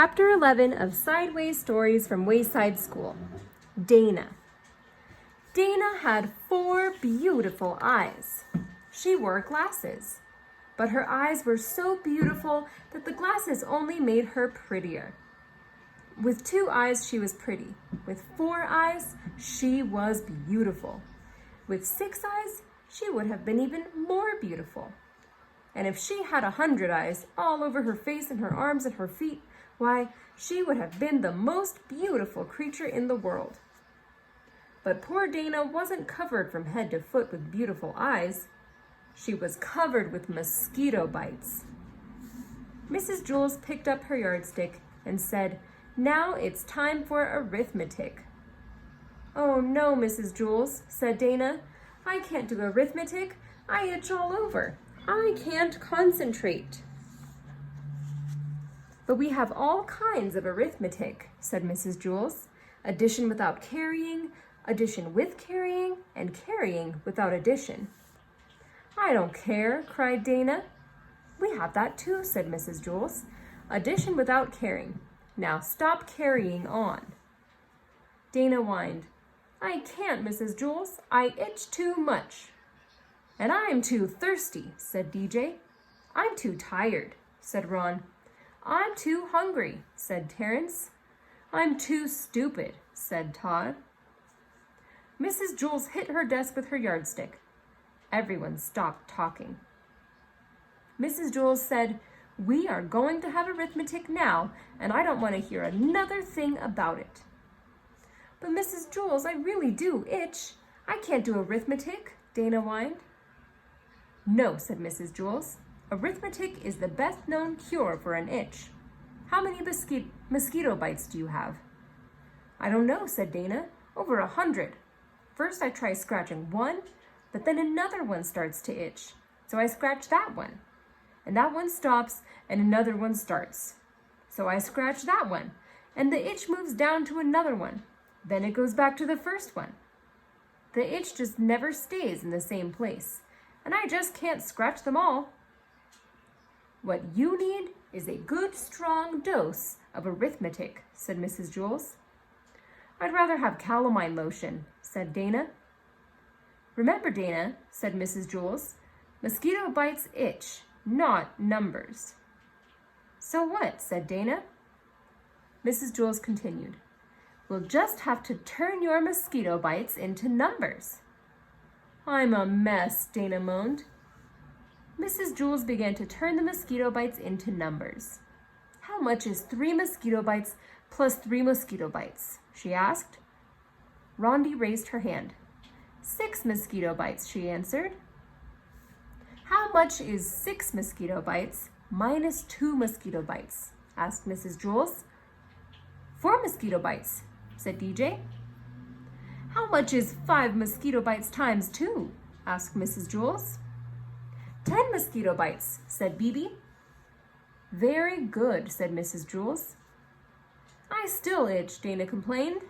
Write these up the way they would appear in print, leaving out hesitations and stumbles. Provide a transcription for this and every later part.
Chapter 11 of Sideways Stories from Wayside School. Dana. Dana had 4 beautiful eyes. She wore glasses, but her eyes were so beautiful that the glasses only made her prettier. With 2 eyes, she was pretty. With 4 eyes, she was beautiful. With 6 eyes, she would have been even more beautiful. And if she had 100 eyes all over her face and her arms and her feet, why, she would have been the most beautiful creature in the world. But poor Dana wasn't covered from head to foot with beautiful eyes. She was covered with mosquito bites. Mrs. Jules picked up her yardstick and said, "Now it's time for arithmetic." "Oh no, Mrs. Jules," said Dana. "I can't do arithmetic. I itch all over. I can't concentrate." "But we have all kinds of arithmetic," said Mrs. Jules. "Addition without carrying, addition with carrying, and carrying without addition." "I don't care," cried Dana. "We have that too," said Mrs. Jules. "Addition without carrying. Now stop carrying on." Dana whined, "I can't, Mrs. Jules. I itch too much." "And I'm too thirsty," said DJ. "I'm too tired," said Ron. "I'm too hungry," said Terrence. "I'm too stupid," said Todd. Mrs. Jules hit her desk with her yardstick. Everyone stopped talking. Mrs. Jules said, "We are going to have arithmetic now, and I don't want to hear another thing about it." "But Mrs. Jules, I really do itch. I can't do arithmetic," Dana whined. "No," said Mrs. Jules. "Arithmetic is the best known cure for an itch. How many mosquito bites do you have?" "I don't know," said Dana. "Over 100. First I try scratching one, but then another one starts to itch. So I scratch that one. And that one stops, and another one starts. So I scratch that one, and the itch moves down to another one. Then it goes back to the first one. The itch just never stays in the same place, and I just can't scratch them all." "What you need is a good strong dose of arithmetic," said Mrs. Jules. "I'd rather have calamine lotion," said Dana. "Remember, Dana," said Mrs. Jules, "mosquito bites itch, not numbers." "So what?" said Dana. Mrs. Jules continued, "We'll just have to turn your mosquito bites into numbers." "I'm a mess," Dana moaned. Mrs. Jules began to turn the mosquito bites into numbers. "How much is 3 mosquito bites plus 3 mosquito bites?" she asked. Rondi raised her hand. 6 mosquito bites, she answered. "How much is 6 mosquito bites minus 2 mosquito bites?" asked Mrs. Jules. 4 mosquito bites, said DJ. "How much is 5 mosquito bites times 2? asked Mrs. Jules. 10 mosquito bites, said BB. "Very good," said Mrs. Jules. "I still itch," Dana complained.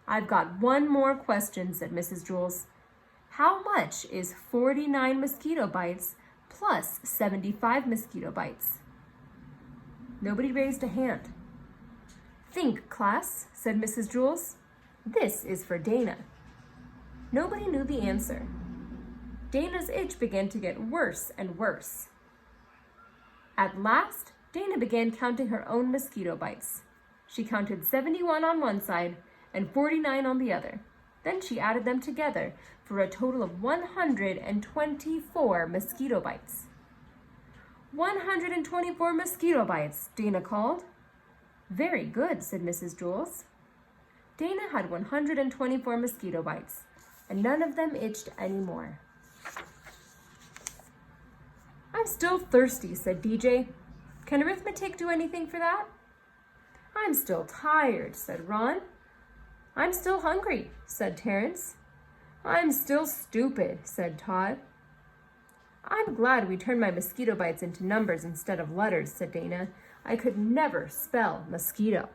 "I've got one more question," said Mrs. Jules. "How much is 49 mosquito bites plus 75 mosquito bites?" Nobody raised a hand. "Think, class," said Mrs. Jules. "This is for Dana." Nobody knew the answer. Dana's itch began to get worse and worse. At last, Dana began counting her own mosquito bites. She counted 71 on one side and 49 on the other. Then she added them together for a total of 124 mosquito bites. 124 mosquito bites, Dana called. "Very good," said Mrs. Jules. Dana had 124 mosquito bites, and none of them itched anymore. "I'm still thirsty," said DJ. "Can arithmetic do anything for that?" "I'm still tired," said Ron. "I'm still hungry," said Terrence. "I'm still stupid," said Todd. "I'm glad we turned my mosquito bites into numbers instead of letters," said Dana. "I could never spell mosquito."